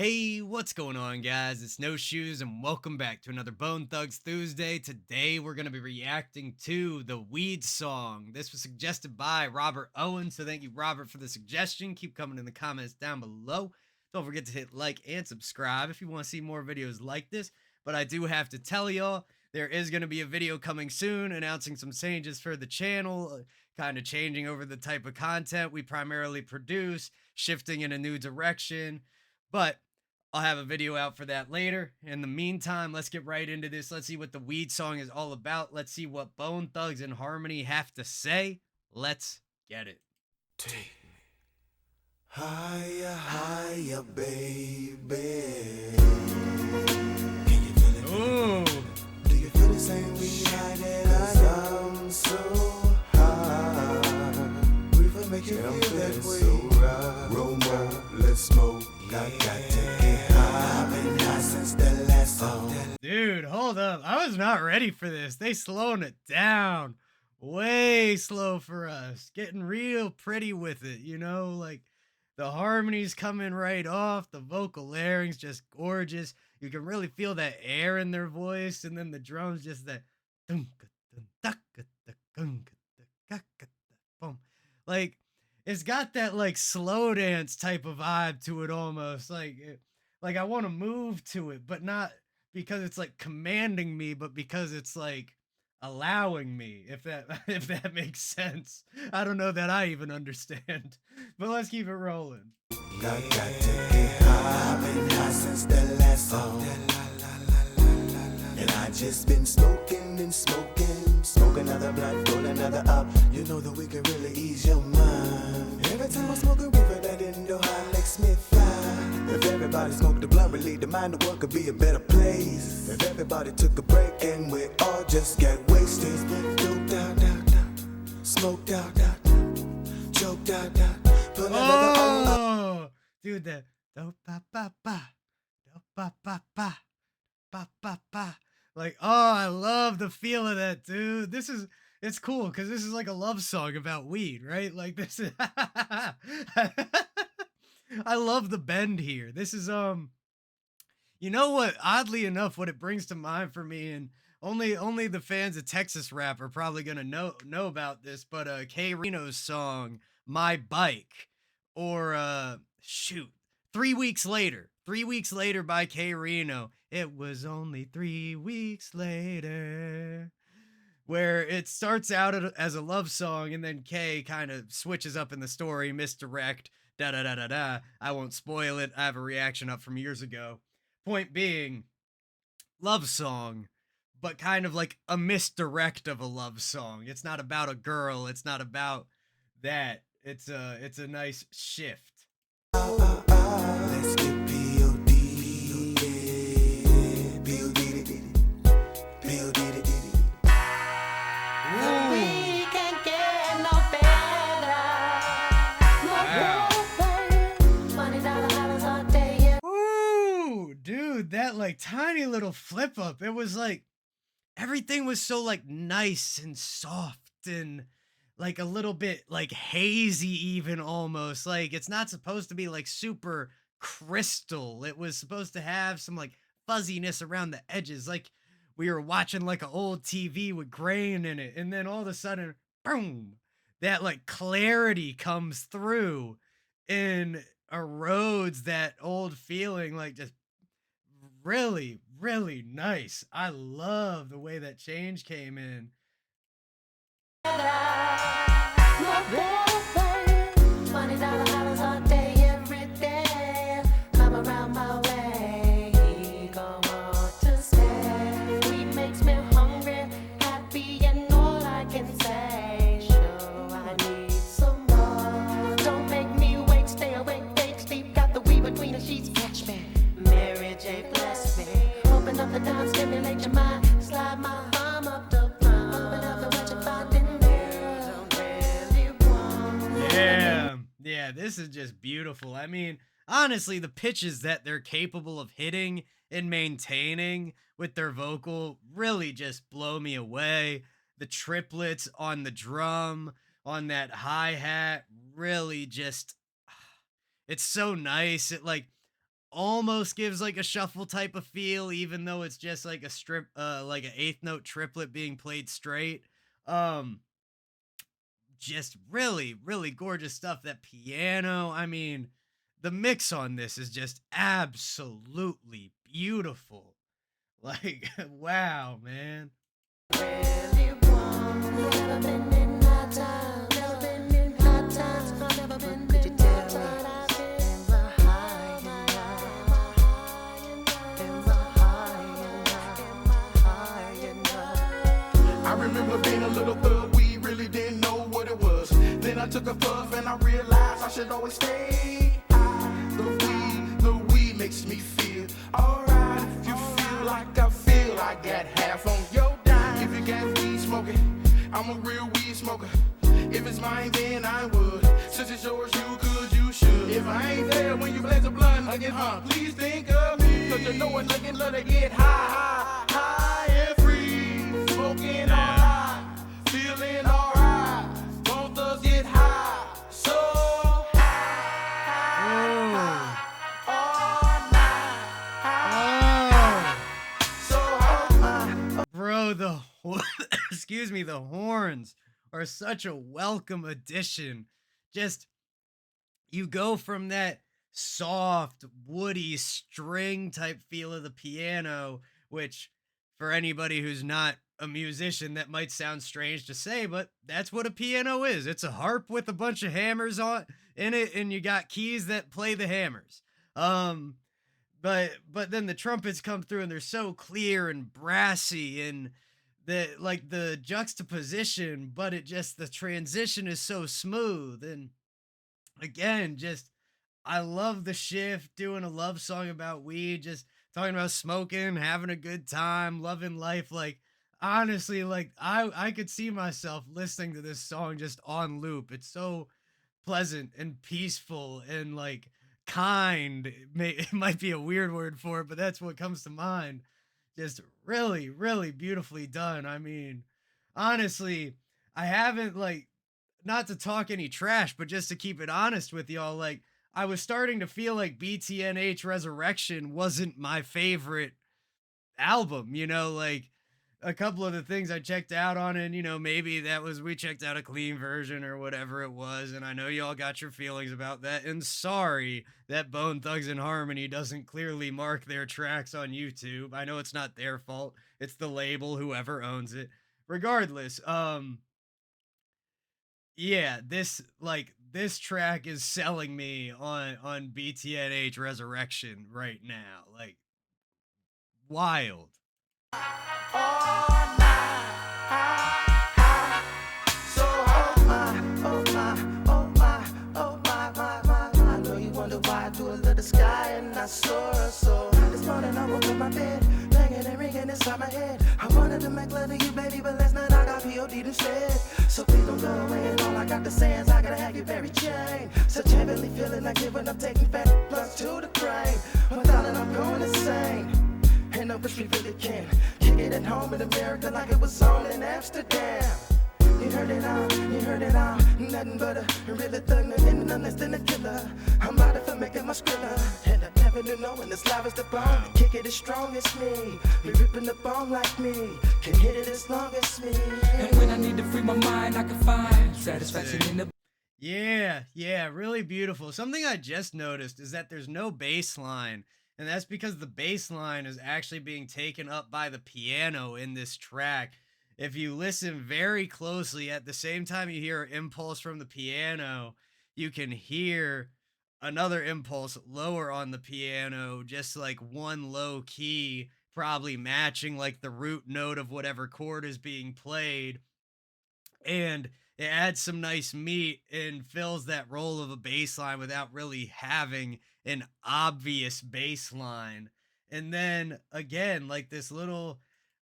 Hey, what's going on, guys? It's No Shoes, and welcome back to another Bone Thugs Tuesday. Today, we're going to be reacting to the Weed song. This was suggested by Robert Owen, so thank you, Robert, for the suggestion. Keep coming in the comments down below. Don't forget to hit like and subscribe if you want to see more videos like this. But I do have to tell y'all, there is going to be a video coming soon announcing some changes for the channel, kind of changing over the type of content we primarily produce, shifting in a new direction. But I'll have a video out for that later. In the meantime, let's get right into this. Let's see what the Weed song is all about. Let's see what Bone Thugs and Harmony have to say. Let's get it. Take me higher, higher, baby. Can you feel it? Ooh. Do you feel the same way I did? 'Cause I'm so high. We will make you feel that way. So right. Roll more, let's smoke. I got to get high. I've been high since the last song. Dude, hold up. I was not ready for this. They slowing it down. Way slow for us. Getting real pretty with it, you know? Like, the harmonies coming right off. The vocal layring's just gorgeous. You can really feel that air in their voice. And then the drums just that. Boom. Like, it's got that like slow dance type of vibe to it almost. Like I want to move to it, but not because it's like commanding me, but because it's like allowing me, if that if that makes sense. I don't know that I even understand. But let's keep it rolling. Got to get high. I've been high since the last song. And I just been smoking and smoking. Smoke another blunt, roll another up. You know that we can really ease your mind. Every time I smoke a reefer, that Indo high makes me fly. If everybody smoked the blunt, relieve the mind, the world could be a better place. If everybody took a break and we all just get wasted. Doped out, smoked out, choked out, put another Oh, dude, that do ba ba ba, do ba ba ba, ba ba ba. Like, oh, I love the feel of that, dude. It's cool because this is like a love song about weed, right? Like this is I love the bend here. This is you know what, oddly enough, what it brings to mind for me, and only the fans of Texas rap are probably gonna know about this, but K Reno's song My Bike, or shoot, 3 weeks later. 3 weeks later by K Reno. It was only 3 weeks later. Where it starts out as a love song, and then K kind of switches up in the story, misdirect, da da da da da. I won't spoil it. I have a reaction up from years ago. Point being, love song, but kind of like a misdirect of a love song. It's not about a girl. It's not about that. It's a nice shift. Let's get P.O.D. P.O.D. We can't get no better. Wow. $20 a day. Ooh, dude, that like tiny little flip up. It was like everything was so like nice and soft and like a little bit like hazy, even almost. Like it's not supposed to be like super crystal. It was supposed to have some like fuzziness around the edges. Like we were watching like an old TV with grain in it. And then all of a sudden, boom, that like clarity comes through and erodes that old feeling, like just really, really nice. I love the way that change came in. $20 a day every day. Come around my way. Come on to stay. Weed makes me hungry, happy, and all I can say. Sure, I need some more. Don't make me wait, stay awake, fake sleep. Got the weed between the sheets, catch me. Mary J. bless me. Open up the down, stimulate your mind. Slide my arm up the ground. Open up the what you find in there. Don't really want. Yeah, this is just beautiful. I mean, honestly, the pitches that they're capable of hitting and maintaining with their vocal really just blow me away. The triplets on the drum, on that hi-hat, really just it's so nice. It like almost gives like a shuffle type of feel, even though it's just like a like an eighth note triplet being played straight. Um, just really, really gorgeous stuff. That piano, I mean, the mix on this is just absolutely beautiful. Like, wow, man. Really want. Never been in hard times. Never been in hard times. I've never been Could you in tell hard me? times. Am I high enough? Am I high enough? Am I high enough? I remember being a little thug, we really didn't know what it was. Then I took a puff and I realized I should always stay high. The weed makes me feel alright. If you feel like I feel, I got half on your dime. If you got weed smoking, I'm a real weed smoker. If it's mine, then I would. Since it's yours, you could, you should. If I ain't there when you blaze a blunt again, please think of me. Cause you know it's looking love to get high, high, high and free. Smoking alright, feeling alright. Both us get high, so high, all night, high, so high. Bro, excuse me, the horns are such a welcome addition. Just you go from that soft, woody string type feel of the piano, which for anybody who's not a musician, that might sound strange to say, but that's what a piano is. It's a harp with a bunch of hammers on in it, and you got keys that play the hammers. Um, but then the trumpets come through and they're so clear and brassy, and the juxtaposition, but it just the transition is so smooth. And again, just I love the shift, doing a love song about weed, just talking about smoking, having a good time, loving life. Like honestly, like I could see myself listening to this song just on loop. It's so pleasant and peaceful and like kind. It might be a weird word for it, but that's what comes to mind. Just really, really beautifully done. I mean, honestly, I haven't like, not to talk any trash, but just to keep it honest with y'all, like I was starting to feel like BTNH Resurrection wasn't my favorite album, like a couple of the things I checked out on it, maybe that was we checked out a clean version or whatever it was, and I know y'all got your feelings about that. And sorry that Bone Thugs and Harmony doesn't clearly mark their tracks on YouTube. I know it's not their fault. It's the label, whoever owns it. Regardless, yeah, this track is selling me on BTNH Resurrection right now. Like wild. All night, high, high. So oh my, oh my, oh my, oh my. I know you wonder why I do a little sky and I soar so. This morning I woke up my bed, banging and ringing inside my head. I wanted to make love to you, baby, but last night I got POD instead. So please don't go away, and all I got to say is I gotta have your very chain. Such heavenly feeling, like giving up, taking fat blunts to the brain. Without it, I'm going insane. And I wish we really can kick it at home in America like it was on in Amsterdam. You heard it all, nothing but a real thug, nothing less than a killer. I'm out of for making my skrilla, and I never knew knowing this live is the bone. Kick it as strong as me, be ripping the bone like me, can hit it as long as me. And when I need to free my mind, I can find satisfaction in the Yeah, really beautiful. Something I just noticed is that there's no bass line, and that's because the bass line is actually being taken up by the piano in this track. If you listen very closely, at the same time you hear an impulse from the piano, you can hear another impulse lower on the piano, just like one low key, probably matching like the root note of whatever chord is being played, and it adds some nice meat and fills that role of a bass line without really having an obvious bass line. And then again, like this little,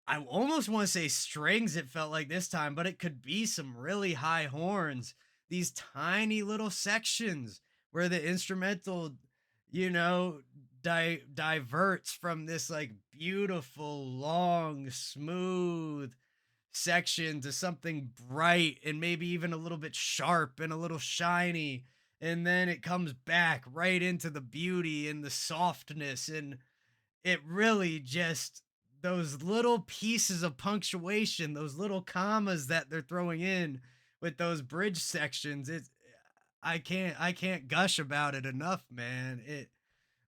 I almost want to say strings, it felt like this time, but it could be some really high horns. These tiny little sections where the instrumental, you know, diverts from this like beautiful, long, smooth section to something bright and maybe even a little bit sharp and a little shiny. and then it comes back right into the beauty and the softness, and it really just, those little pieces of punctuation, those little commas that they're throwing in with those bridge sections, it's, I can't gush about it enough, man. It,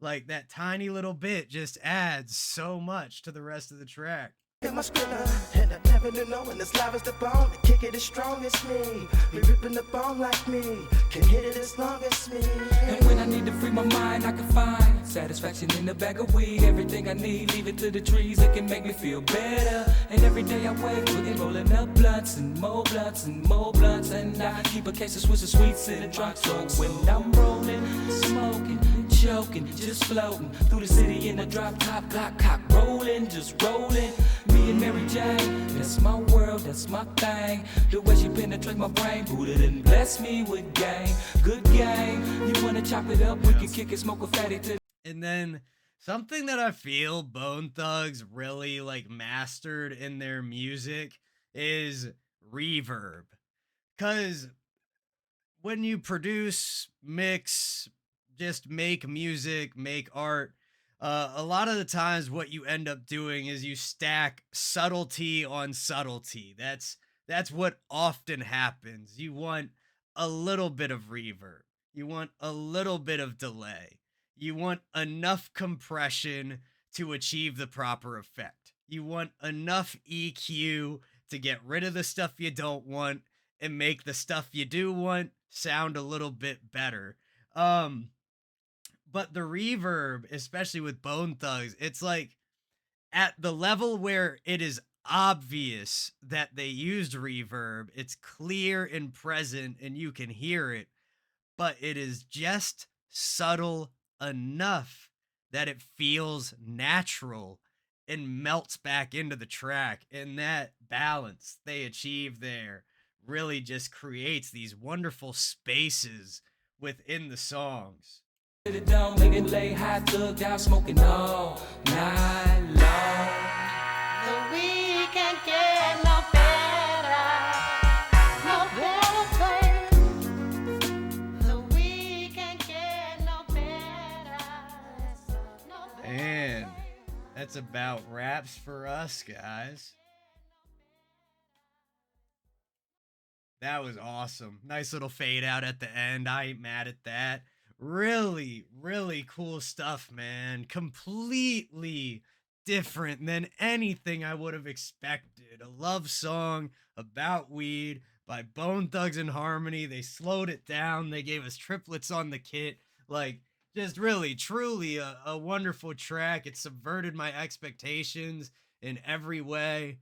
like, that tiny little bit just adds so much to the rest of the track. Got my scribbler, and I never knew knowing as live as the bone. The kick it as strong as me. Me ripping the bone like me. Can hit it as long as me. And when I need to free my mind, I can find satisfaction in a bag of weed. Everything I need, leave it to the trees. It can make me feel better. And every day I wake, looking, rolling up blunts and more blunts and more blunts. And I keep a case of Swiss and sweets in the trunk. So when I'm rolling, smoking, choking, just floating through the city in a drop top, clock, cock, rolling, just rolling. Me and Mary Jane, that's my world, that's my thing. The way she penetrates my brain, Buddha didn't bless me with game. Good game, you wanna chop it up, we can kick it, smoke a fatty to. And then something that I feel Bone Thugs really like mastered in their music is reverb. Cause when you produce, mix, just make music, make art, a lot of the times what you end up doing is you stack subtlety on subtlety. That's what often happens. You want a little bit of reverb. You want a little bit of delay. You want enough compression to achieve the proper effect. You want enough EQ to get rid of the stuff you don't want and make the stuff you do want sound a little bit better. Um, but the reverb, especially with Bone Thugs, it's like at the level where it is obvious that they used reverb, it's clear and present and you can hear it, but it is just subtle enough that it feels natural and melts back into the track. And that balance they achieve there really just creates these wonderful spaces within the songs. It don't make it lay high, thugged out, smoking all night long. The weekend get no better, no better. The weekend get no better, no better. And that's about wraps for us, guys. That was awesome. Nice little fade out at the end. I ain't mad at that. Really, really cool stuff, man. Completely different than anything I would have expected. A love song about weed by Bone Thugs and Harmony. They slowed it down. They gave us triplets on the kit. Like, just really, truly a wonderful track. It subverted my expectations in every way.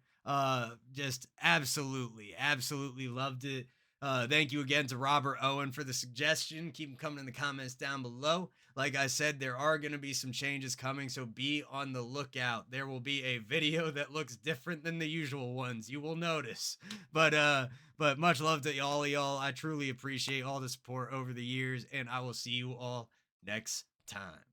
Just absolutely, absolutely loved it. Thank you again to Robert Owen for the suggestion. Keep them coming in the comments down below. Like I said, there are going to be some changes coming, so be on the lookout. There will be a video that looks different than the usual ones. You will notice. But much love to all of y'all. I truly appreciate all the support over the years, and I will see you all next time.